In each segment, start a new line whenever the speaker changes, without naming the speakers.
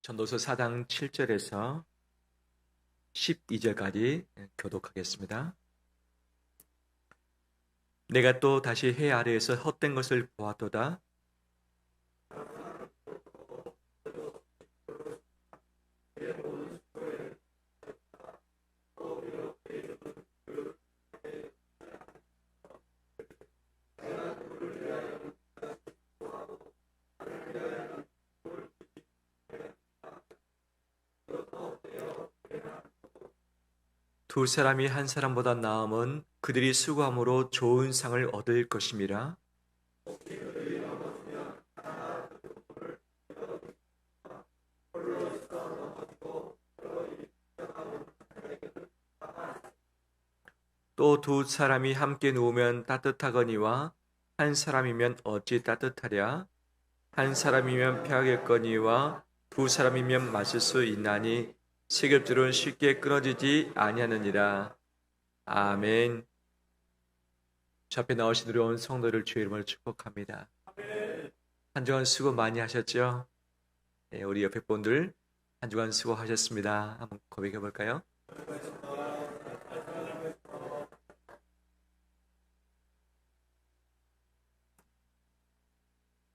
전도서 4장 7절에서 12절까지 교독하겠습니다. 내가 또 다시 해 아래에서 헛된 것을 보았도다. 두 사람이 한 사람보다 나음은 그들이 수고함으로 좋은 상을 얻을 것임이라. 또 두 사람이 함께 누우면 따뜻하거니와 한 사람이면 어찌 따뜻하랴. 한 사람이면 패하겠거니와 두 사람이면 마실 수 있나니 세겹줄은 쉽게 끊어지지 아니하느니라. 아멘. 저 앞에 나오신 우리 온 성도를 주의 이름으로 축복합니다. 한 주간 수고 많이 하셨죠? 네, 우리 옆에 분들 한 주간 수고하셨습니다. 한번 고백해 볼까요?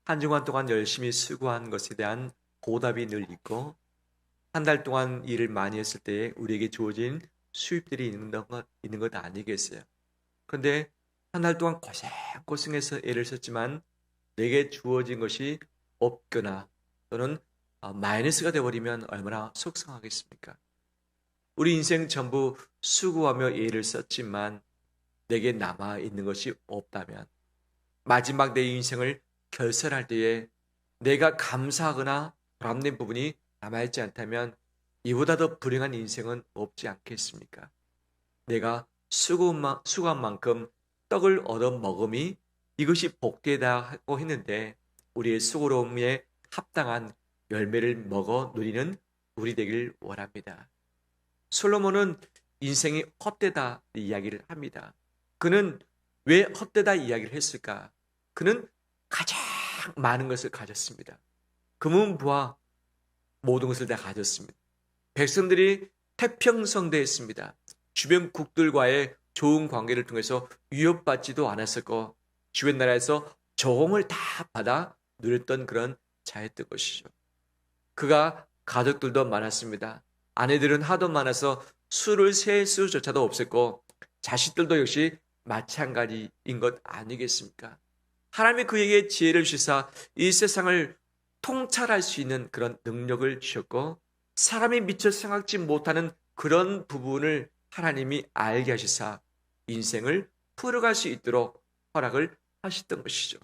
한 주간 동안 열심히 수고한 것에 대한 보답이 늘 있고, 한 달 동안 일을 많이 했을 때 우리에게 주어진 수입들이 있는 것 아니겠어요? 그런데 한 달 동안 고생해서 애를 썼지만 내게 주어진 것이 없거나 또는 마이너스가 되어버리면 얼마나 속상하겠습니까? 우리 인생 전부 수고하며 애를 썼지만 내게 남아있는 것이 없다면, 마지막 내 인생을 결산할 때에 내가 감사하거나 보람된 부분이 남아있지 않다면 이보다 더 불행한 인생은 없지 않겠습니까? 내가 수고한 만큼 떡을 얻어 먹음이 이것이 복되다고 했는데 우리의 수고로움에 합당한 열매를 먹어 누리는 우리 되길 원합니다. 솔로몬은 인생이 헛되다 이야기를 합니다. 그는 왜 헛되다 이야기를 했을까? 그는 가장 많은 것을 가졌습니다. 금은 부와 모든 것을 다 가졌습니다. 백성들이 태평성대했습니다. 주변 국들과의 좋은 관계를 통해서 위협받지도 않았었고 주변 나라에서 조공을 다 받아 누렸던 그런 자였던 것이죠. 그가 가족들도 많았습니다. 아내들은 하도 많아서 수를 셀 수조차도 없었고 자식들도 역시 마찬가지인 것 아니겠습니까? 하나님이 그에게 지혜를 주시사 이 세상을 통찰할 수 있는 그런 능력을 주셨고 사람이 미처 생각지 못하는 그런 부분을 하나님이 알게 하시사 인생을 풀어갈 수 있도록 허락을 하셨던 것이죠.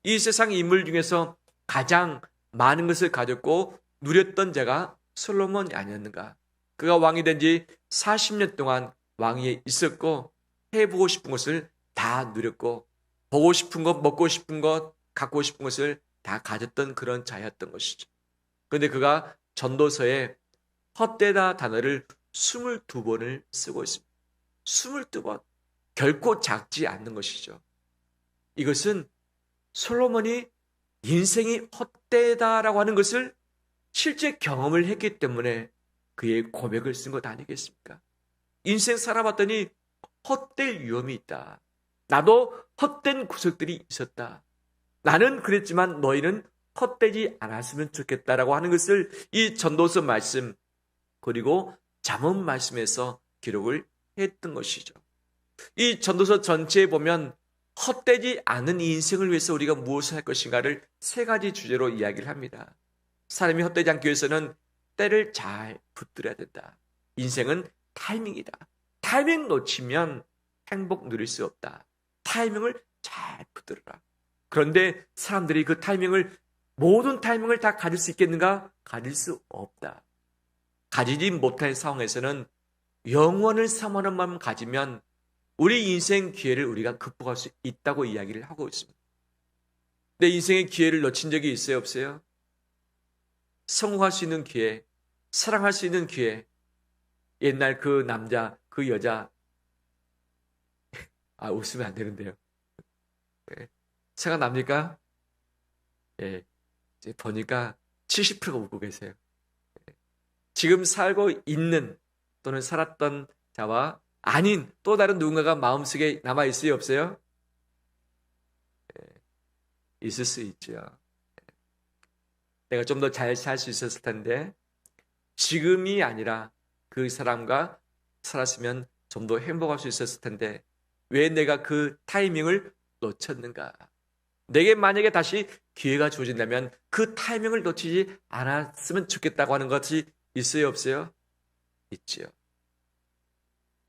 이 세상 인물 중에서 가장 많은 것을 가졌고 누렸던 자가 솔로몬이 아니었는가? 그가 왕이 된 지 40년 동안 왕위에 있었고 해보고 싶은 것을 다 누렸고 보고 싶은 것, 먹고 싶은 것, 갖고 싶은 것을 다 가졌던 그런 자였던 것이죠. 그런데 그가 전도서에 헛되다 단어를 22번을 쓰고 있습니다. 22번. 결코 작지 않는 것이죠. 이것은 솔로몬이 인생이 헛되다라고 하는 것을 실제 경험을 했기 때문에 그의 고백을 쓴 것 아니겠습니까? 인생 살아봤더니 헛될 위험이 있다. 나도 헛된 구석들이 있었다. 나는 그랬지만 너희는 헛되지 않았으면 좋겠다라고 하는 것을 이 전도서 말씀 그리고 잠언 말씀에서 기록을 했던 것이죠. 이 전도서 전체에 보면 헛되지 않은 인생을 위해서 우리가 무엇을 할 것인가를 세 가지 주제로 이야기를 합니다. 사람이 헛되지 않기 위해서는 때를 잘 붙들어야 된다. 인생은 타이밍이다. 타이밍 놓치면 행복 누릴 수 없다. 타이밍을 잘 붙들어라. 그런데 사람들이 그 모든 타이밍을 다 가질 수 있겠는가? 가질 수 없다. 가지지 못할 상황에서는 영원을 사모하는 마음 가지면 우리 인생 기회를 우리가 극복할 수 있다고 이야기를 하고 있습니다. 내 인생의 기회를 놓친 적이 있어요, 없어요? 성공할 수 있는 기회, 사랑할 수 있는 기회, 옛날 그 남자, 그 여자, 웃으면 안 되는데요. 네. 생각납니까? 예, 이제 보니까 70%가 웃고 계세요. 지금 살고 있는 또는 살았던 자와 아닌 또 다른 누군가가 마음속에 남아 있어요, 없어요? 있을 수 있죠. 내가 좀 더 잘 살 수 있었을 텐데 지금이 아니라 그 사람과 살았으면 좀 더 행복할 수 있었을 텐데 왜 내가 그 타이밍을 놓쳤는가? 내게 만약에 다시 기회가 주어진다면 그 타이밍을 놓치지 않았으면 좋겠다고 하는 것이 있어요, 없어요? 있지요.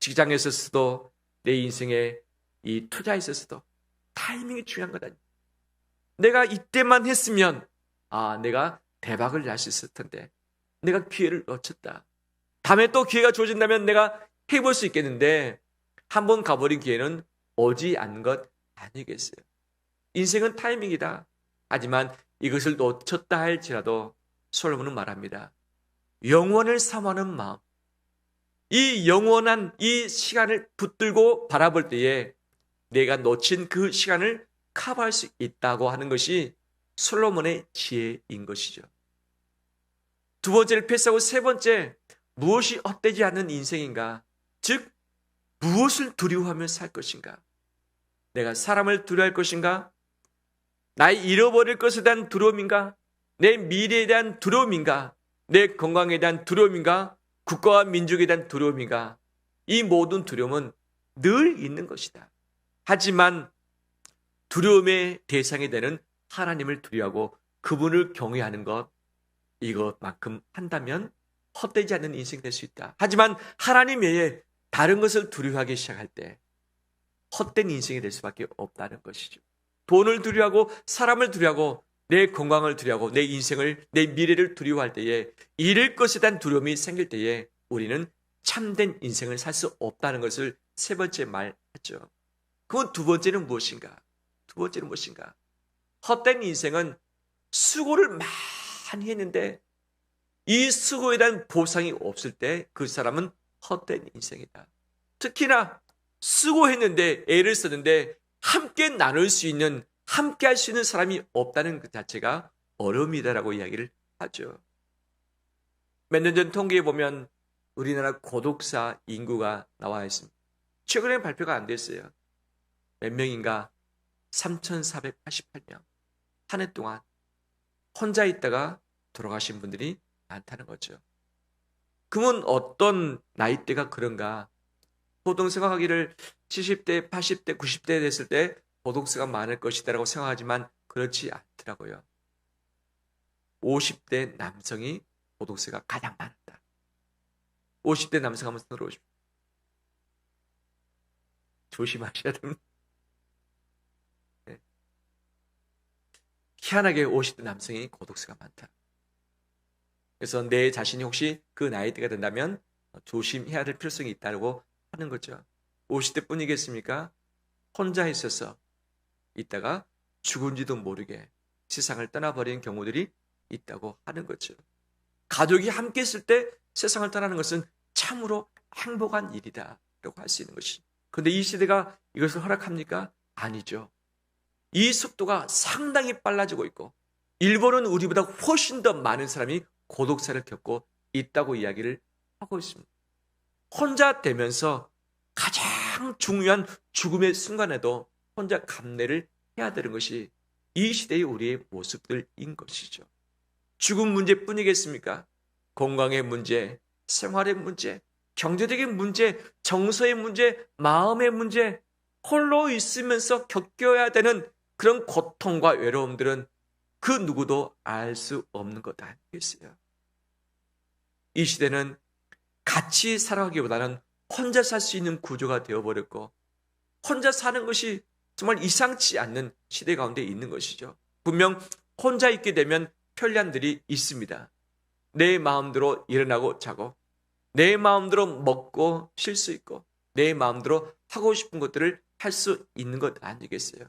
직장에 있어서도 내 인생에 이 투자에 있어서도 타이밍이 중요한 거다. 내가 이때만 했으면 내가 대박을 날 수 있을 텐데 내가 기회를 놓쳤다. 다음에 또 기회가 주어진다면 내가 해볼 수 있겠는데 한번 가버린 기회는 오지 않는 것 아니겠어요. 인생은 타이밍이다. 하지만 이것을 놓쳤다 할지라도 솔로몬은 말합니다. 영원을 사모하는 마음, 이 영원한 이 시간을 붙들고 바라볼 때에 내가 놓친 그 시간을 커버할 수 있다고 하는 것이 솔로몬의 지혜인 것이죠. 두 번째를 패스하고 세 번째, 무엇이 헛되지 않는 인생인가? 즉, 무엇을 두려워하며 살 것인가? 내가 사람을 두려워할 것인가? 나의 잃어버릴 것에 대한 두려움인가? 내 미래에 대한 두려움인가? 내 건강에 대한 두려움인가? 국가와 민족에 대한 두려움인가? 이 모든 두려움은 늘 있는 것이다. 하지만 두려움의 대상이 되는 하나님을 두려워하고 그분을 경외하는 것, 이것만큼 한다면 헛되지 않는 인생이 될 수 있다. 하지만 하나님 외에 다른 것을 두려워하기 시작할 때 헛된 인생이 될 수밖에 없다는 것이죠. 돈을 두려워하고 사람을 두려워하고 내 건강을 두려워하고 내 인생을, 내 미래를 두려워할 때에 잃을 것에 대한 두려움이 생길 때에 우리는 참된 인생을 살 수 없다는 것을 세 번째 말하죠. 그럼 두 번째는 무엇인가? 두 번째는 무엇인가? 헛된 인생은 수고를 많이 했는데 이 수고에 대한 보상이 없을 때 그 사람은 헛된 인생이다. 특히나 수고했는데 애를 썼는데 함께 나눌 수 있는, 함께 할 수 있는 사람이 없다는 그 자체가 어려움이다라고 이야기를 하죠. 몇 년 전 통계에 보면 우리나라 고독사 인구가 나와 있습니다. 최근에 발표가 안 됐어요. 몇 명인가? 3,488명. 한 해 동안 혼자 있다가 돌아가신 분들이 많다는 거죠. 그러면 어떤 나이대가 그런가? 보통 생각하기를 70대, 80대, 90대 됐을 때 고독수가 많을 것이다라고 생각하지만 그렇지 않더라고요. 50대 남성이 고독수가 가장 많았다. 50대 남성 한번 들어오십시오. 조심하셔야 됩니다. 네. 희한하게 50대 남성이 고독수가 많다. 그래서 내 자신이 혹시 그 나이대가 된다면 조심해야 될 필요성이 있다고 하는 거죠. 50대 뿐이겠습니까? 혼자 있어서 있다가 죽은지도 모르게 세상을 떠나버리는 경우들이 있다고 하는 거죠. 가족이 함께 있을 때 세상을 떠나는 것은 참으로 행복한 일이다 라고 할 수 있는 것이. 그런데 이 시대가 이것을 허락합니까? 아니죠. 이 속도가 상당히 빨라지고 있고 일본은 우리보다 훨씬 더 많은 사람이 고독사를 겪고 있다고 이야기를 하고 있습니다. 혼자 되면서 가장 중요한 죽음의 순간에도 혼자 감내를 해야 되는 것이 이 시대의 우리의 모습들인 것이죠. 죽음 문제뿐이겠습니까? 건강의 문제, 생활의 문제, 경제적인 문제, 정서의 문제, 마음의 문제, 홀로 있으면서 겪어야 되는 그런 고통과 외로움들은 그 누구도 알 수 없는 것 아니겠어요? 이 시대는 같이 살아가기보다는 혼자 살 수 있는 구조가 되어버렸고 혼자 사는 것이 정말 이상치 않는 시대 가운데 있는 것이죠. 분명 혼자 있게 되면 편리함들이 있습니다. 내 마음대로 일어나고 자고 내 마음대로 먹고 쉴 수 있고 내 마음대로 하고 싶은 것들을 할 수 있는 것 아니겠어요?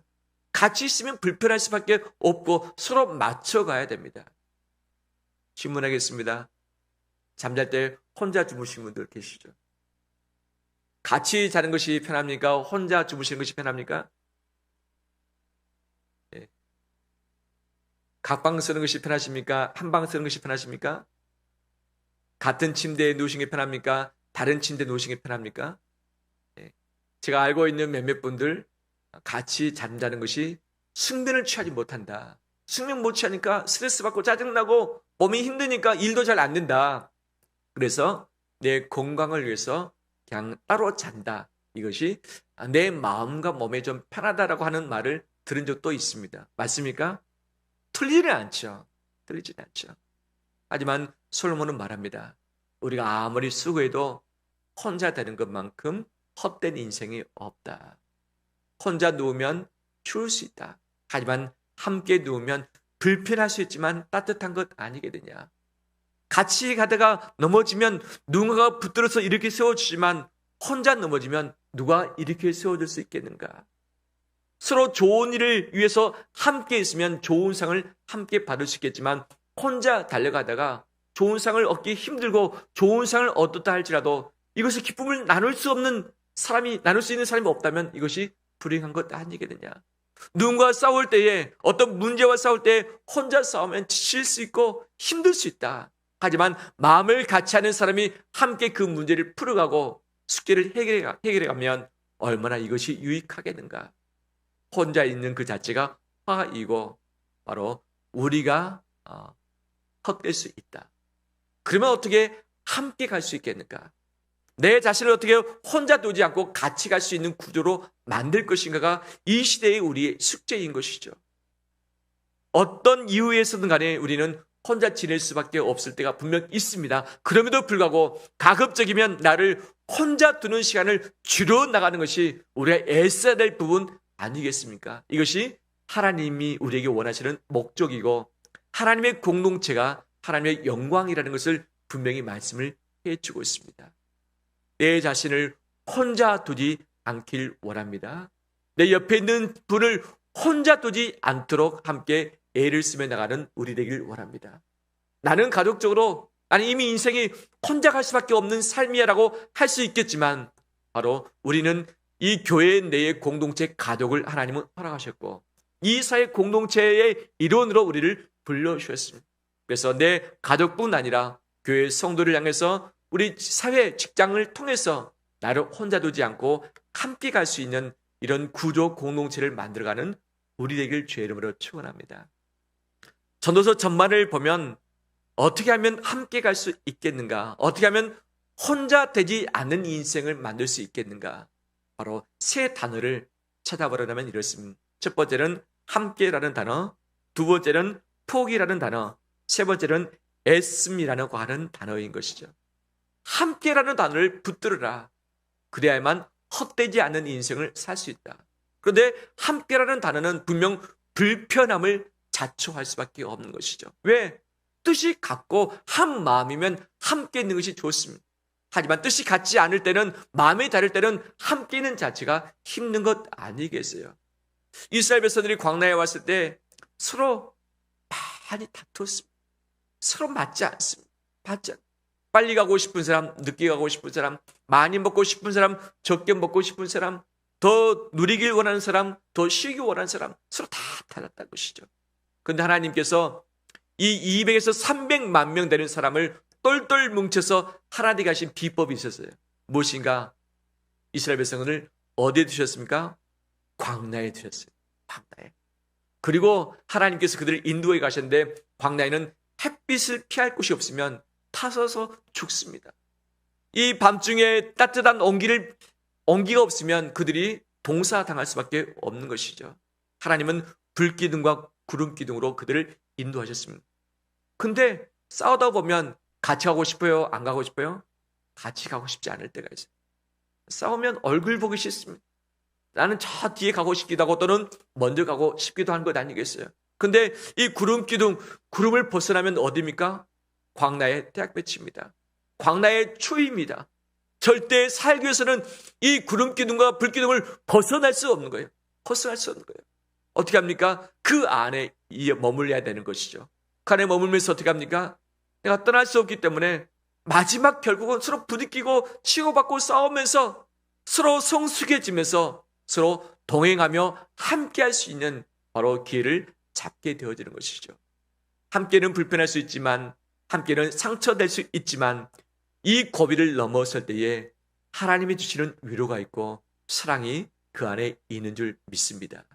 같이 있으면 불편할 수밖에 없고 서로 맞춰가야 됩니다. 질문하겠습니다. 잠잘 때 혼자 주무시는 분들 계시죠? 같이 자는 것이 편합니까? 혼자 주무시는 것이 편합니까? 예. 각방 쓰는 것이 편하십니까? 한방 쓰는 것이 편하십니까? 같은 침대에 누우시는 게 편합니까? 다른 침대에 누우시는 게 편합니까? 예. 제가 알고 있는 몇몇 분들 같이 잠자는 것이 숙면을 취하지 못한다. 숙면 못 취하니까 스트레스 받고 짜증나고 몸이 힘드니까 일도 잘 안 된다. 그래서 내 건강을 위해서 그냥 따로 잔다. 이것이 내 마음과 몸에 좀 편하다라고 하는 말을 들은 적도 있습니다. 맞습니까? 틀리지는 않죠. 틀리지는 않죠. 하지만 솔로몬은 말합니다. 우리가 아무리 수고해도 혼자 되는 것만큼 헛된 인생이 없다. 혼자 누우면 추울 수 있다. 하지만 함께 누우면 불편할 수 있지만 따뜻한 것 아니겠느냐. 같이 가다가 넘어지면 누군가가 붙들어서 이렇게 세워주지만 혼자 넘어지면 누가 이렇게 세워줄 수 있겠는가. 서로 좋은 일을 위해서 함께 있으면 좋은 상을 함께 받을 수 있겠지만 혼자 달려가다가 좋은 상을 얻기 힘들고 좋은 상을 얻었다 할지라도 이것을 기쁨을 나눌 수 없는 사람이, 나눌 수 있는 사람이 없다면 이것이 불행한 것 아니겠느냐. 누군가 싸울 때에, 어떤 문제와 싸울 때 혼자 싸우면 지칠 수 있고 힘들 수 있다. 하지만 마음을 같이 하는 사람이 함께 그 문제를 풀어가고 숙제를 해결해가면 얼마나 이것이 유익하겠는가. 혼자 있는 그 자체가 화이고 바로 우리가 헛될 수 있다. 그러면 어떻게 함께 갈 수 있겠는가? 내 자신을 어떻게 혼자 두지 않고 같이 갈 수 있는 구조로 만들 것인가가 이 시대의 우리의 숙제인 것이죠. 어떤 이유에서든 간에 우리는 혼자 지낼 수밖에 없을 때가 분명 있습니다. 그럼에도 불구하고 가급적이면 나를 혼자 두는 시간을 줄여나가는 것이 우리가 애써야 될 부분 아니겠습니까? 이것이 하나님이 우리에게 원하시는 목적이고 하나님의 공동체가 하나님의 영광이라는 것을 분명히 말씀을 해주고 있습니다. 내 자신을 혼자 두지 않길 원합니다. 내 옆에 있는 분을 혼자 두지 않도록 함께 애를 쓰며 나가는 우리 되길 원합니다. 나는 가족적으로 나는 이미 인생이 혼자 갈 수밖에 없는 삶이야라고 할 수 있겠지만 바로 우리는 이 교회 내의 공동체 가족을 하나님은 허락하셨고 이 사회 공동체의 일원으로 우리를 불러주셨습니다. 그래서 내 가족뿐 아니라 교회 성도를 향해서 우리 사회 직장을 통해서 나를 혼자 두지 않고 함께 갈 수 있는 이런 구조 공동체를 만들어가는 우리 되길 주의 이름으로 축원합니다. 전도서 전반을 보면 어떻게 하면 함께 갈 수 있겠는가? 어떻게 하면 혼자 되지 않는 인생을 만들 수 있겠는가? 바로 세 단어를 찾아보려면 이렇습니다. 첫 번째는 함께라는 단어, 두 번째는 포기라는 단어, 세 번째는 애씀이라고 하는 단어인 것이죠. 함께라는 단어를 붙들어라. 그래야만 헛되지 않는 인생을 살 수 있다. 그런데 함께라는 단어는 분명 불편함을 자초할 수밖에 없는 것이죠. 왜? 뜻이 같고 한 마음이면 함께 있는 것이 좋습니다. 하지만 뜻이 같지 않을 때는, 마음이 다를 때는 함께 있는 자체가 힘든 것 아니겠어요? 이스라엘 백성들이 광야에 왔을 때 서로 많이 다투었습니다. 서로 맞지 않습니다. 빨리 가고 싶은 사람, 늦게 가고 싶은 사람, 많이 먹고 싶은 사람, 적게 먹고 싶은 사람, 더 누리길 원하는 사람, 더 쉬기 원하는 사람, 서로 다 달랐다는 것이죠. 그런데 하나님께서 이 200에서 300만 명 되는 사람을 똘똘 뭉쳐서 하나 되게 하신 비법이 있었어요. 무엇인가? 이스라엘 백성을 어디에 두셨습니까? 광야에 두셨어요. 광야에. 그리고 하나님께서 그들을 인도해 가셨는데 광야에는 햇빛을 피할 곳이 없으면 타서서 죽습니다. 이 밤중에 따뜻한 온기가 없으면 그들이 동사당할 수밖에 없는 것이죠. 하나님은 불기둥과 구름기둥으로 그들을 인도하셨습니다. 근데 싸우다 보면 같이 가고 싶어요? 안 가고 싶어요? 같이 가고 싶지 않을 때가 있어요. 싸우면 얼굴 보기 싫습니다. 나는 저 뒤에 가고 싶기도 하고 또는 먼저 가고 싶기도 한 것 아니겠어요? 근데 이 구름을 벗어나면 어디입니까? 광야의 태양빛입니다. 광야의 추위입니다. 절대 살기 위해서는 이 구름기둥과 불기둥을 벗어날 수 없는 거예요. 벗어날 수 없는 거예요. 어떻게 합니까? 그 안에 머물러야 되는 것이죠. 그 안에 머물면서 어떻게 합니까? 내가 떠날 수 없기 때문에 마지막 결국은 서로 부딪히고 치고받고 싸우면서 서로 성숙해지면서 서로 동행하며 함께할 수 있는 바로 기회를 잡게 되어지는 것이죠. 함께는 불편할 수 있지만 함께는 상처될 수 있지만 이 고비를 넘어설 때에 하나님이 주시는 위로가 있고 사랑이 그 안에 있는 줄 믿습니다.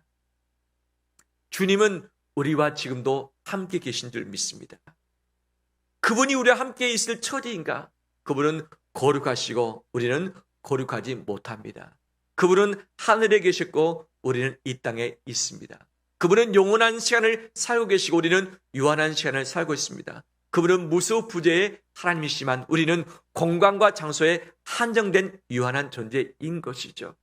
주님은 우리와 지금도 함께 계신 줄 믿습니다. 그분이 우리와 함께 있을 처지인가? 그분은 거룩하시고 우리는 거룩하지 못합니다. 그분은 하늘에 계셨고 우리는 이 땅에 있습니다. 그분은 영원한 시간을 살고 계시고 우리는 유한한 시간을 살고 있습니다. 그분은 무소부재의 하나님이시지만 우리는 공간과 장소에 한정된 유한한 존재인 것이죠.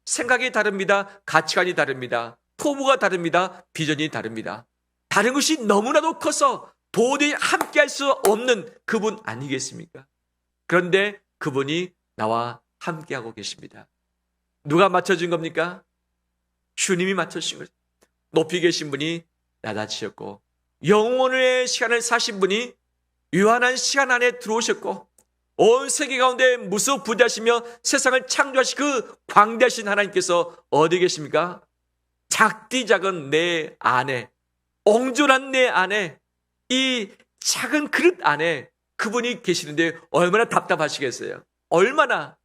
생각이 다릅니다. 가치관이 다릅니다. 포부가 다릅니다. 비전이 다릅니다. 다른 것이 너무나도 커서 도저히 함께할 수 없는 그분 아니겠습니까? 그런데 그분이 나와 함께하고 계십니다. 누가 맞춰준 겁니까? 주님이 맞춰주신 거죠. 높이 계신 분이 낮아지셨고 영원의 시간을 사신 분이 유한한 시간 안에 들어오셨고 온 세계 가운데 무소부재하시며 세상을 창조하신 그 광대하신 하나님께서 어디 계십니까? 작디 작은 내 안에, 옹졸한 내 안에, 이 작은 그릇 안에 그분이 계시는데 얼마나 답답하시겠어요? 얼마나.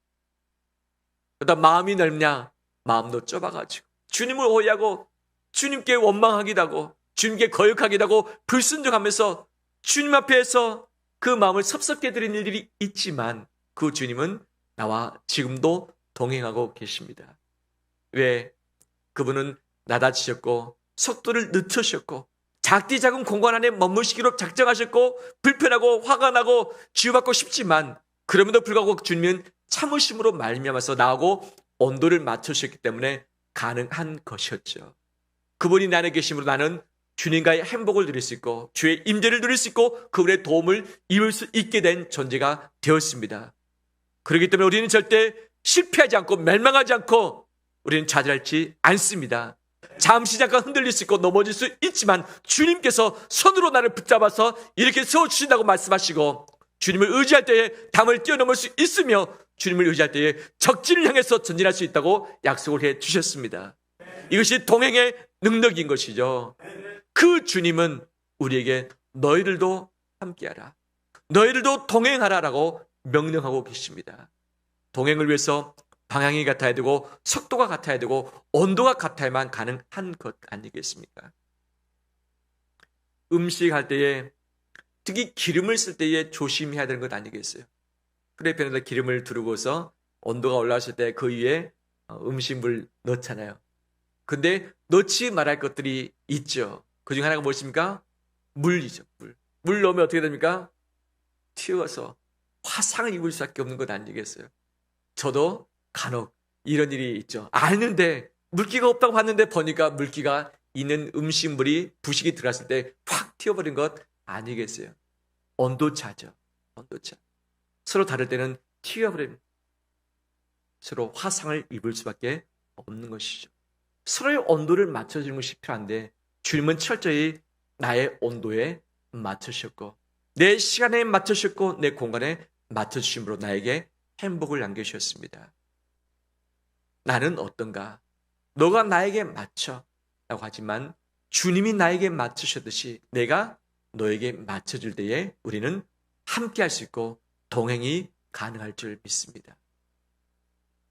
그러다 마음이 넓냐? 마음도 좁아가지고 주님을 오해하고 주님께 원망하기도 하고 주님께 거역하기도 하고 불순종하면서 주님 앞에서 그 마음을 섭섭게 드리는 일들이 있지만 그 주님은 나와 지금도 동행하고 계십니다. 왜? 그분은 낮아지셨고 속도를 늦추셨고 작디 작은 공간 안에 머무시기로 작정하셨고 불편하고 화가 나고 치유받고 싶지만 그럼에도 불구하고 주님은 참으심으로 말미암아서 나하고 온도를 맞추셨기 때문에 가능한 것이었죠. 그분이 내 안에 계심으로 나는 주님과의 행복을 누릴 수 있고 주의 임재를 누릴 수 있고 그분의 도움을 입을 수 있게 된 존재가 되었습니다. 그렇기 때문에 우리는 절대 실패하지 않고 멸망하지 않고 우리는 좌절하지 않습니다. 잠시 잠깐 흔들릴 수 있고 넘어질 수 있지만 주님께서 손으로 나를 붙잡아서 이렇게 세워주신다고 말씀하시고 주님을 의지할 때에 담을 뛰어넘을 수 있으며 주님을 의지할 때에 적진을 향해서 전진할 수 있다고 약속을 해 주셨습니다. 이것이 동행의 능력인 것이죠. 그 주님은 우리에게 너희들도 함께하라, 너희들도 동행하라라고 명령하고 계십니다. 동행을 위해서 방향이 같아야 되고 속도가 같아야 되고 온도가 같아야만 가능한 것 아니겠습니까? 음식할 때에 특히 기름을 쓸 때에 조심해야 되는 것 아니겠어요? 프라이팬에다 기름을 두르고서 온도가 올라왔을 때 그 위에 음식물 넣잖아요. 근데 넣지 말할 것들이 있죠. 그중 하나가 무엇입니까? 물이죠. 물 넣으면 어떻게 됩니까? 튀어서 화상을 입을 수밖에 없는 것 아니겠어요? 저도 간혹 이런 일이 있죠. 아는데 물기가 없다고 봤는데 보니까 물기가 있는 음식물이 부식이 들어갔을 때 확 튀어버린 것 아니겠어요? 온도차죠. 온도차. 서로 다를 때는 튀어버립니다. 서로 화상을 입을 수밖에 없는 것이죠. 서로의 온도를 맞춰주는 것이 필요한데 주님은 철저히 나의 온도에 맞추셨고 내 시간에 맞추셨고 내 공간에 맞춰주심으로 나에게 행복을 남겨주셨습니다. 나는 어떤가? 너가 나에게 맞춰 라고 하지만 주님이 나에게 맞추셨듯이 내가 너에게 맞춰줄 때에 우리는 함께 할 수 있고 동행이 가능할 줄 믿습니다.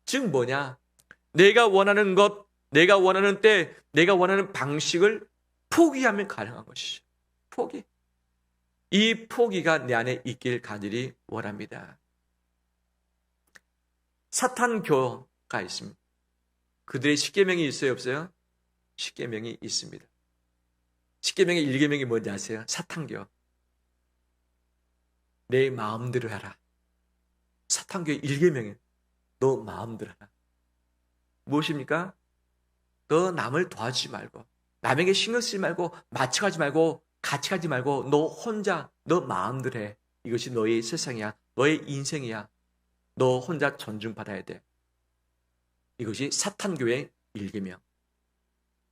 즉 뭐냐? 내가 원하는 것, 내가 원하는 때, 내가 원하는 방식을 포기하면 가능한 것이죠. 포기. 이 포기가 내 안에 있길 간절히 원합니다. 사탄교가 있습니다. 그들의 십계명이 있어요, 없어요? 십계명이 있습니다. 십계명의 1계명이 뭔지 아세요? 사탄교. 내 마음대로 하라. 사탄교의 1계명이에요. 너 마음대로 하라. 무엇입니까? 너 남을 도와주지 말고 남에게 신경 쓰지 말고 맞춰가지 말고 같이 가지 말고 너 혼자 너 마음대로 해. 이것이 너의 세상이야. 너의 인생이야. 너 혼자 존중받아야 돼. 이것이 사탄교의 1계명.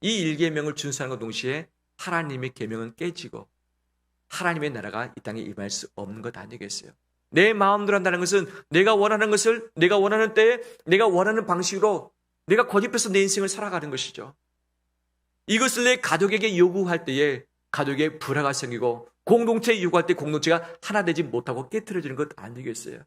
이 1계명을 준수하는 것 동시에 하나님의 계명은 깨지고 하나님의 나라가 이 땅에 임할 수 없는 것 아니겠어요? 내 마음대로 한다는 것은 내가 원하는 것을 내가 원하는 때에 내가 원하는 방식으로 내가 고집해서 내 인생을 살아가는 것이죠. 이것을 내 가족에게 요구할 때에 가족에 불화가 생기고 공동체 요구할 때 공동체가 하나 되지 못하고 깨트려지는 것 아니겠어요?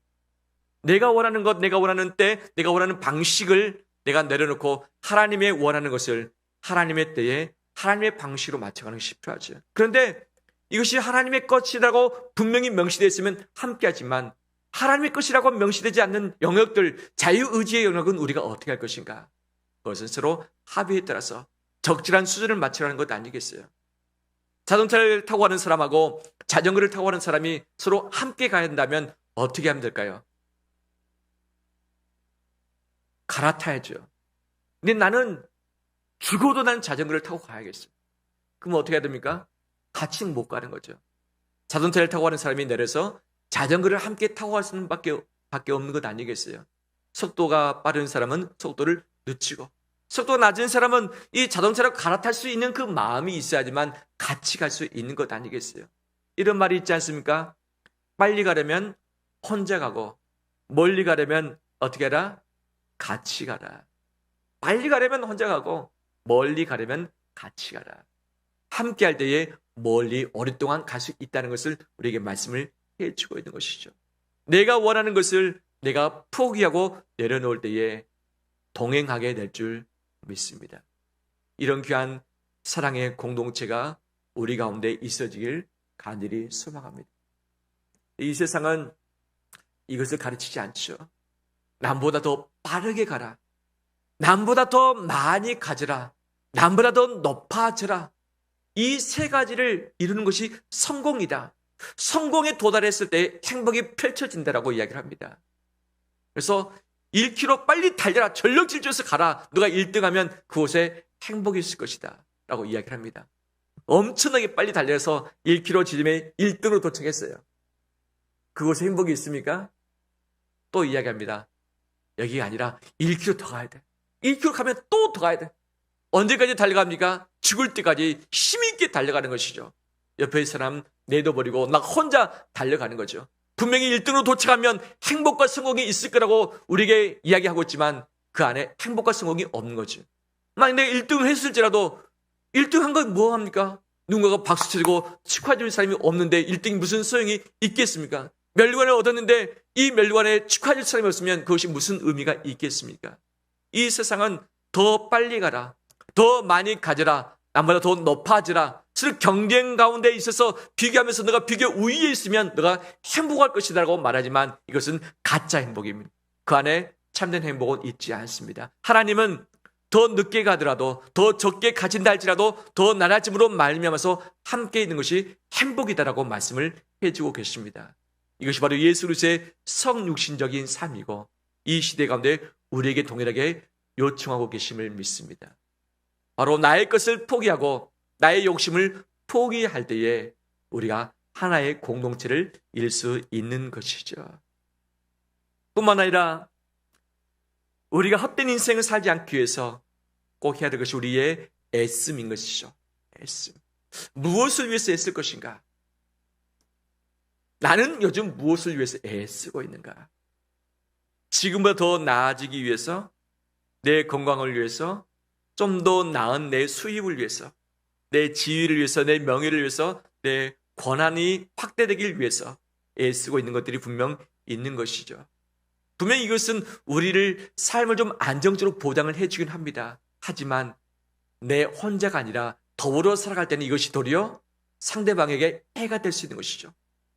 내가 원하는 것, 내가 원하는 때, 내가 원하는 방식을 내가 내려놓고 하나님의 원하는 것을 하나님의 때에 하나님의 방식으로 맞춰가는 것이 필요하죠. 그런데 이것이 하나님의 것이라고 분명히 명시되어 있으면 함께하지만 하나님의 것이라고 명시되지 않는 영역들, 자유의지의 영역은 우리가 어떻게 할 것인가? 그것은 서로 합의에 따라서 적절한 수준을 맞추라는 것 아니겠어요? 자동차를 타고 가는 사람하고 자전거를 타고 가는 사람이 서로 함께 가야 한다면 어떻게 하면 될까요? 갈아타야죠. 근데 나는 죽어도 난 자전거를 타고 가야겠어. 그럼 어떻게 해야 됩니까? 같이 못 가는 거죠. 자동차를 타고 가는 사람이 내려서 자전거를 함께 타고 갈 수는 밖에 없는 것 아니겠어요? 속도가 빠른 사람은 속도를 늦추고, 속도가 낮은 사람은 이 자동차를 갈아탈 수 있는 그 마음이 있어야지만 같이 갈 수 있는 것 아니겠어요? 이런 말이 있지 않습니까? 빨리 가려면 혼자 가고, 멀리 가려면 어떻게 하라? 같이 가라. 빨리 가려면 혼자 가고, 멀리 가려면 같이 가라. 함께 할 때에 멀리 오랫동안 갈 수 있다는 것을 우리에게 말씀을 해주고 있는 것이죠. 내가 원하는 것을 내가 포기하고 내려놓을 때에 동행하게 될 줄 믿습니다. 이런 귀한 사랑의 공동체가 우리 가운데 있어지길 간절히 소망합니다. 이 세상은 이것을 가르치지 않죠. 남보다 더 빠르게 가라. 남보다 더 많이 가져라. 남보다 더 높아져라. 이 세 가지를 이루는 것이 성공이다. 성공에 도달했을 때 행복이 펼쳐진다라고 이야기를 합니다. 그래서 1km 빨리 달려라. 전력 질주해서 가라. 너가 1등하면 그곳에 행복이 있을 것이다. 라고 이야기를 합니다. 엄청나게 빨리 달려서 1km 지점에 1등으로 도착했어요. 그곳에 행복이 있습니까? 또 이야기합니다. 여기가 아니라 1km 더 가야 돼. 1km 가면 또 더 가야 돼. 언제까지 달려갑니까? 죽을 때까지 힘있게 달려가는 것이죠. 옆에 사람 내둬버리고 나 혼자 달려가는 거죠. 분명히 1등으로 도착하면 행복과 성공이 있을 거라고 우리에게 이야기하고 있지만 그 안에 행복과 성공이 없는 거죠. 만약 내가 1등을 했을지라도 1등 한 건 뭐 합니까? 누군가가 박수 쳐주고 축하해 줄 사람이 없는데 1등이 무슨 소용이 있겠습니까? 멸류관을 얻었는데 이 멸류관에 축하해 줄 사람이 없으면 그것이 무슨 의미가 있겠습니까? 이 세상은 더 빨리 가라. 더 많이 가져라. 남보다 더 높아지라. 서로 경쟁 가운데 있어서 비교하면서 너가 비교 우위에 있으면 너가 행복할 것이다 라고 말하지만 이것은 가짜 행복입니다. 그 안에 참된 행복은 있지 않습니다. 하나님은 더 늦게 가더라도 더 적게 가진다 할지라도 더 나아짐으로 말미암아서 함께 있는 것이 행복이다라고 말씀을 해주고 계십니다. 이것이 바로 예수 그리스도의 성육신적인 삶이고 이 시대 가운데 우리에게 동일하게 요청하고 계심을 믿습니다. 바로 나의 것을 포기하고 나의 욕심을 포기할 때에 우리가 하나의 공동체를 이룰 수 있는 것이죠. 뿐만 아니라 우리가 헛된 인생을 살지 않기 위해서 꼭 해야 될 것이 우리의 애씀인 것이죠. 애씀. 무엇을 위해서 애쓸 것인가? 나는 요즘 무엇을 위해서 애쓰고 있는가? 지금보다 더 나아지기 위해서, 내 건강을 위해서, 좀 더 나은 내 수입을 위해서, 내 지위를 위해서, 내 명예를 위해서, 내 권한이 확대되길 위해서 애쓰고 있는 것들이 분명 있는 것이죠. 분명 이것은 우리를 삶을 좀 안정적으로 보장을 해주긴 합니다. 하지만 내 혼자가 아니라 더불어 살아갈 때는 이것이 도리어 상대방에게 해가 될 수 있는 것이죠.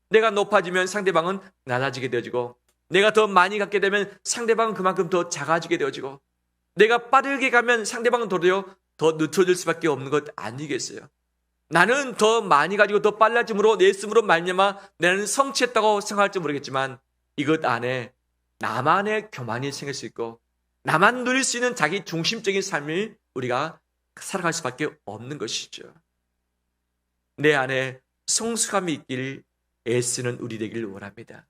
내가 높아지면 상대방은 낮아지게 되어지고, 내가 더 많이 갖게 되면 상대방은 그만큼 더 작아지게 되어지고, 내가 빠르게 가면 상대방은 도리어 더 늦춰질 수밖에 없는 것 아니겠어요? 나는 더 많이 가지고 더 빨라짐으로 내 숨으로 말미암아 나는 성취했다고 생각할지 모르겠지만 이것 안에 나만의 교만이 생길 수 있고 나만 누릴 수 있는 자기 중심적인 삶을 우리가 살아갈 수밖에 없는 것이죠. 내 안에 성숙함이 있기를 애쓰는 우리 되기를 원합니다.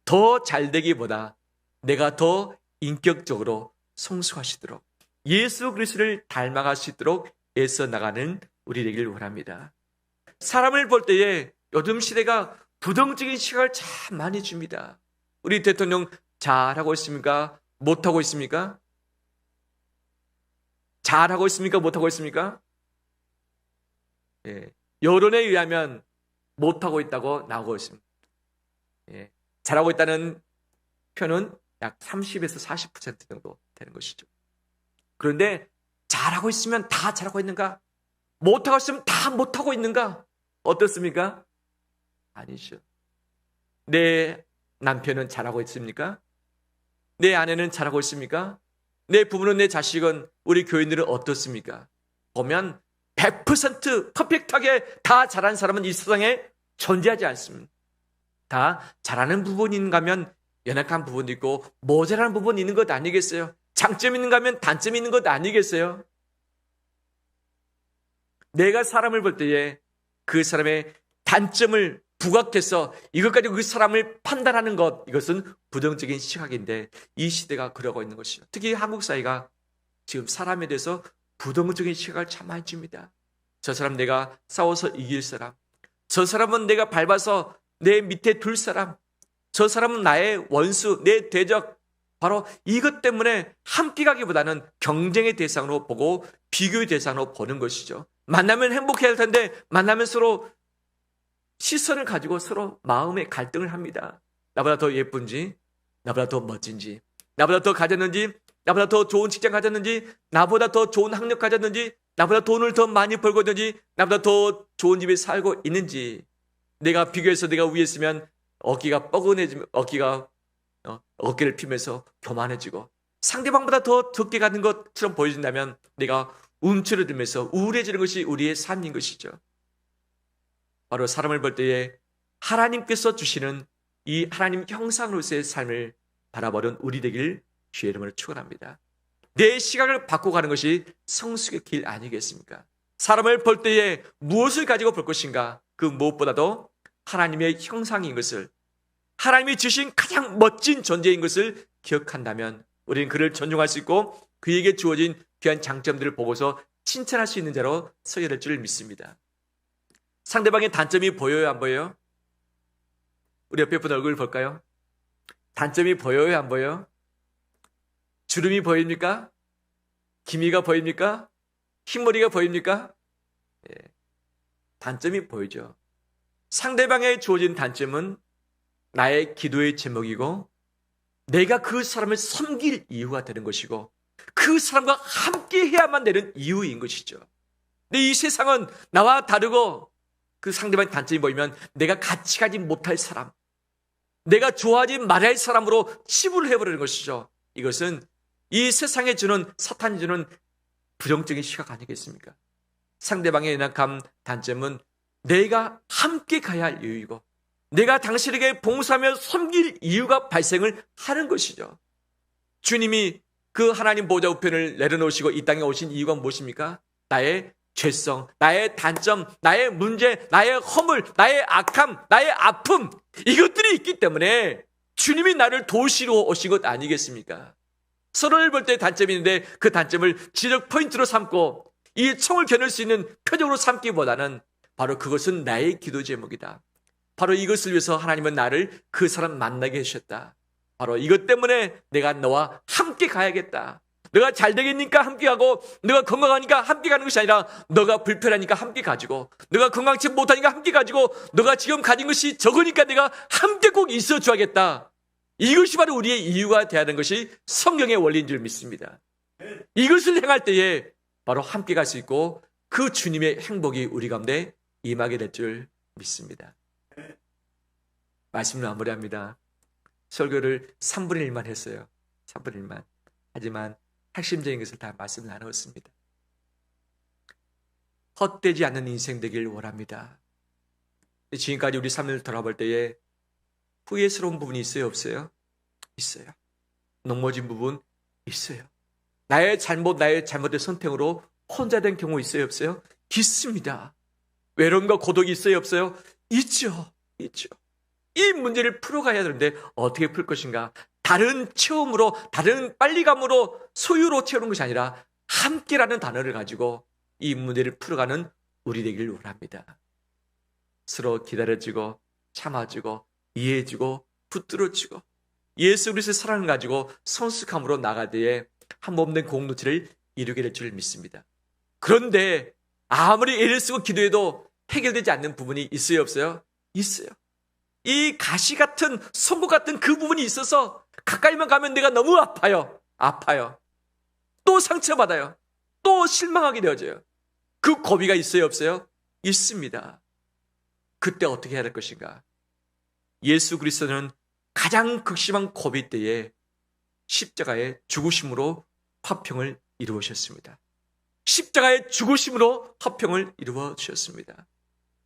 더 잘되기보다 내가 더 인격적으로 성숙하시도록 예수 그리스도를 닮아갈 수 있도록 애써 나가는 우리 되기를 원합니다. 사람을 볼 때에 요즘 시대가 부정적인 시각을 참 많이 줍니다. 우리 대통령 잘하고 있습니까? 못하고 있습니까? 잘하고 있습니까? 못하고 있습니까? 예. 여론에 의하면 못하고 있다고 나오고 있습니다. 예, 잘하고 있다는 표는 약 30에서 40% 정도 되는 것이죠. 그런데 잘하고 있으면 다 잘하고 있는가? 못하고 있으면 다 못하고 있는가? 어떻습니까? 아니죠. 내 남편은 잘하고 있습니까? 내 아내는 잘하고 있습니까? 내 부모는, 내 자식은, 우리 교인들은 어떻습니까? 보면 100% 퍼펙트하게 다 잘하는 사람은 이 세상에 존재하지 않습니다. 다 잘하는 부분이 있는가 하면 연약한 부분도 있고 모자라는 부분이 있는 것 아니겠어요? 장점이 있는가 하면 단점이 있는 것 아니겠어요? 내가 사람을 볼 때에 그 사람의 단점을 부각해서 이것 가지고 그 사람을 판단하는 것, 이것은 부정적인 시각인데 이 시대가 그러고 있는 것이죠. 특히 한국 사회가 지금 사람에 대해서 부정적인 시각을 참 많이 줍니다. 저 사람 내가 싸워서 이길 사람, 저 사람은 내가 밟아서 내 밑에 둘 사람, 저 사람은 나의 원수, 내 대적, 바로 이것 때문에 함께 가기보다는 경쟁의 대상으로 보고 비교의 대상으로 보는 것이죠. 만나면 행복해야 할 텐데 만나면 서로 시선을 가지고 서로 마음의 갈등을 합니다. 나보다 더 예쁜지, 나보다 더 멋진지, 나보다 더 가졌는지, 나보다 더 좋은 직장 가졌는지, 나보다 더 좋은 학력 가졌는지, 나보다 돈을 더 많이 벌고 있는지, 나보다 더 좋은 집에 살고 있는지. 내가 비교해서 내가 위에 있으면 어깨가 뻐근해지면 어깨를 피면서 교만해지고, 상대방보다 더 적게 가는 것처럼 보여진다면 내가 움츠러들면서 우울해지는 것이 우리의 삶인 것이죠. 바로 사람을 볼 때에 하나님께서 주시는 이 하나님 형상으로서의 삶을 바라보는 우리 되길 주의 이름으로 축원합니다. 내 시각을 바꿔가는 것이 성숙의 길 아니겠습니까? 사람을 볼 때에 무엇을 가지고 볼 것인가? 그 무엇보다도 하나님의 형상인 것을, 하나님이 주신 가장 멋진 존재인 것을 기억한다면 우리는 그를 존중할 수 있고 그에게 주어진 귀한 장점들을 보고서 칭찬할 수 있는 자로 서야 될 줄 믿습니다. 상대방의 단점이 보여요, 안 보여요? 우리 옆에 분 얼굴 볼까요? 단점이 보여요, 안 보여요? 주름이 보입니까? 기미가 보입니까? 흰머리가 보입니까? 예, 단점이 보이죠. 상대방에 주어진 단점은 나의 기도의 제목이고 내가 그 사람을 섬길 이유가 되는 것이고 그 사람과 함께 해야만 되는 이유인 것이죠. 근데 이 세상은 나와 다르고 그 상대방의 단점이 보이면 내가 같이 가지 못할 사람, 내가 좋아하지 말아야 할 사람으로 치부를 해버리는 것이죠. 이것은 이 세상에 주는, 사탄이 주는 부정적인 시각 아니겠습니까? 상대방의 연약함, 단점은 내가 함께 가야 할 이유이고 내가 당신에게 봉사하며 섬길 이유가 발생을 하는 것이죠. 주님이 그 하나님 보좌 우편을 내려놓으시고 이 땅에 오신 이유가 무엇입니까? 나의 죄성, 나의 단점, 나의 문제, 나의 허물, 나의 악함, 나의 아픔, 이것들이 있기 때문에 주님이 나를 도우시러 오신 것 아니겠습니까? 서로를 볼 때 단점이 있는데 그 단점을 지적 포인트로 삼고 이 총을 겨눌 수 있는 표적으로 삼기보다는 바로 그것은 나의 기도 제목이다. 바로 이것을 위해서 하나님은 나를 그 사람 만나게 해주셨다. 바로 이것 때문에 내가 너와 함께 가야겠다. 너가 잘 되겠니까 함께 가고, 너가 건강하니까 함께 가는 것이 아니라 너가 불편하니까 함께 가지고, 너가 건강치 못하니까 함께 가지고, 너가 지금 가진 것이 적으니까 내가 함께 꼭 있어 줘야겠다. 이것이 바로 우리의 이유가 되어야 하는 것이 성경의 원리인 줄 믿습니다. 이것을 행할 때에 바로 함께 갈 수 있고 그 주님의 행복이 우리 가운데 임하게 될 줄 믿습니다. 말씀을 마무리합니다. 설교를 3분의 1만 했어요. 3분의 1만. 하지만 핵심적인 것을 다 말씀을 나누었습니다. 헛되지 않는 인생 되길 원합니다. 지금까지 우리 삶을 돌아볼 때에 후회스러운 부분이 있어요, 없어요? 있어요. 넘어진 부분 있어요. 나의 잘못된 선택으로 혼자 된 경우 있어요, 없어요? 있습니다. 외로움과 고독이 있어요, 없어요? 있죠. 이 문제를 풀어가야 되는데 어떻게 풀 것인가? 다른 체험으로, 다른 빨리감으로, 소유로 채우는 것이 아니라 함께라는 단어를 가지고 이 문제를 풀어가는 우리 되길 원합니다. 서로 기다려주고 참아주고 이해해주고 붙들어주고 예수 그리스도의 사랑을 가지고 성숙함으로 나갈 때에 한 몸된 공동체를 이루게 될 줄 믿습니다. 그런데 아무리 애를 쓰고 기도해도 해결되지 않는 부분이 있어요, 없어요? 있어요. 이 가시 같은 송곳 같은 그 부분이 있어서 가까이만 가면 내가 너무 아파요. 아파요. 또 상처받아요. 또 실망하게 되어져요. 그 고비가 있어요, 없어요? 있습니다. 그때 어떻게 해야 될 것인가? 예수 그리스도는 가장 극심한 고비 때에 십자가의 죽으심으로 화평을 이루으셨습니다. 십자가의 죽으심으로 화평을 이루어 주셨습니다.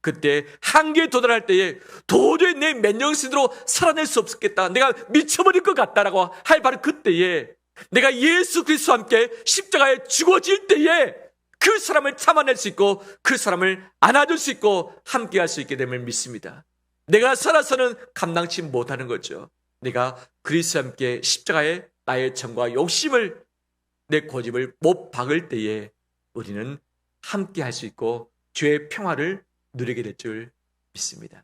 그때 한계에 도달할 때에 도저히 내 맨정신으로 살아낼 수 없겠다, 내가 미쳐버릴 것 같다라고 할 바로 그때에 내가 예수 그리스도와 함께 십자가에 죽어질 때에 그 사람을 참아낼 수 있고 그 사람을 안아줄 수 있고 함께할 수 있게 됨을 믿습니다. 내가 살아서는 감당치 못하는 거죠. 내가 그리스도와 함께 십자가에 나의 정과 욕심을, 내 고집을 못 박을 때에 우리는 함께할 수 있고 주의 평화를 누리게 될 줄 믿습니다.